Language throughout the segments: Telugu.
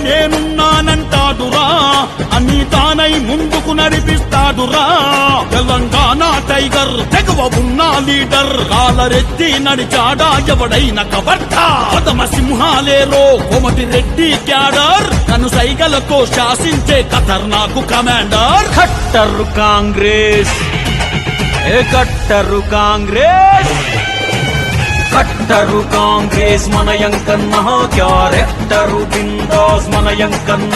నేనున్నానంటాడురా, అన్ని తానై ముందుకు నడిపిస్తాడురా. తెలంగాణ టైగర్ తెగువ ఉన్న లీడర్, కాలరెత్తి నడిచాడా ఎవడైన కబర్తా. పదమ సింహాలేరో కోమటి రెడ్డి క్యాడర్, కను సైగలతో శాసించే ఖతర్నాకు కమాండర్. కట్టరు కాంగ్రెస్, కట్టరు కాంగ్రెస్, కట్టరు కాంగ్రెస్ మన యంకన్న. క్యారెక్టరు బిందాస్ మన యంకన్న.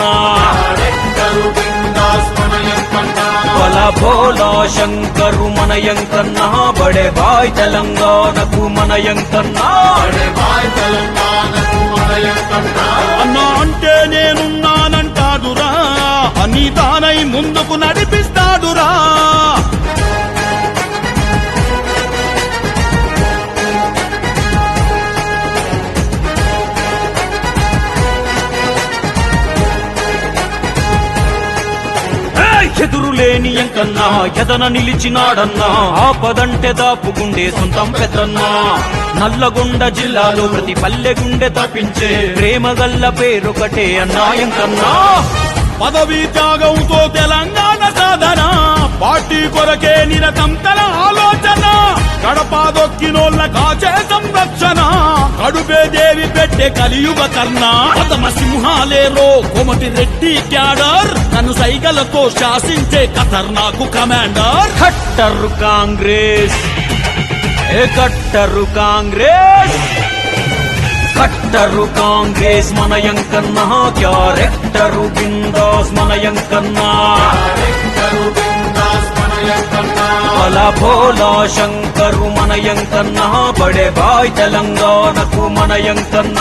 బల భోలా శంకరు మన యంకన్న. బడే బాయ్ తెలంగాణకు మన యంకన్న. అన్నా అంటే నేనున్నానంటాడురా, అని తానై ముందుకు నడిపిస్తాడురా. ఎదురులేని యంకన్నా, ఎదన నిలిచినాడన్నా. ఆపదంటే దాపుగుండే సొంతం పెద్దన్నా. నల్లగొండ జిల్లాలో ప్రతి పల్లె గుండె తప్పించే ప్రేమగల్ల పేరొకటే అన్నా యంకన్నా. పదవీ త్యాగంతో తెలంగాణ సాధన, పార్టీ కొరకే నిరతం తన ఆలోచన. గడపాదొక్కినోళ్ళ కాచే సంరక్షణ, కడుపే దేవి పెట్టే కలియుగ కర్ణ. పదమ సింహాలేరో కోమటి రెడ్డి క్యాడర్, కను సైగలతో శాసించే ఖతర్నాకు కమాండర్. కట్టరు కాంగ్రెస్, కట్టరు కాంగ్రెస్, కట్టరు కాంగ్రెస్ మన యంకన్న. క్యారెక్టరు బిందాస్ మన యంకన్న. బల భోలా శంకరు మన యంకన్న. బడే బాయ్ తెలంగాణకు మన యంకన్న.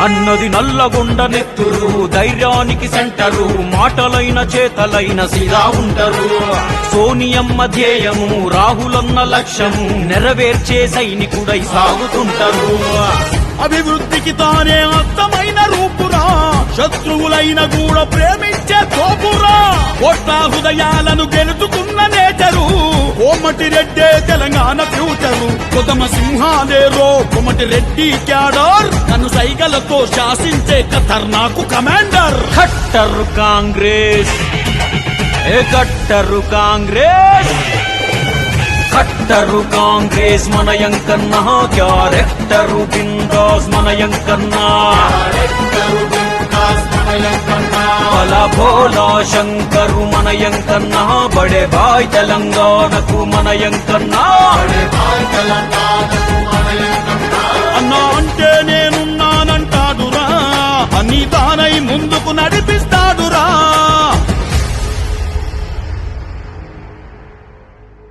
అన్నది నల్లగొండ నెత్తురు, ధైర్యానికి సెంటరు. మాటలైన చేతలైన సిరా ఉంటారు. సోనియమ్మ ధ్యేయము, రాహులన్న లక్ష్యము, నెరవేర్చే సైనికుడై సాగుతుంటారు. అభివృద్ధికి తానే అర్థమైన రూపురా, శత్రువులైన కూడా ప్రేమించే తోపురా. కోట్ల హృదయాలను గెలుచుకున్న నేతరు, కోమటి రెడ్డే తెలంగాణ ఫ్యూచరు. కొదమ సింహాలేరో కోమటి రెడ్డి క్యాడర్, కను సైగలతో శాసించే ఖతర్నాకు కమాండర్. కట్టరు కాంగ్రెస్, కట్టరు కాంగ్రెస్, కట్టరు కాంగ్రెస్ మన యంకన్న. క్యారెక్టరు బిందాస్ మన యంకన్న. బల భోలా శంకరు మన యంకన్న. బడే బాయ్ తెలంగాణకు మన యంకన్న.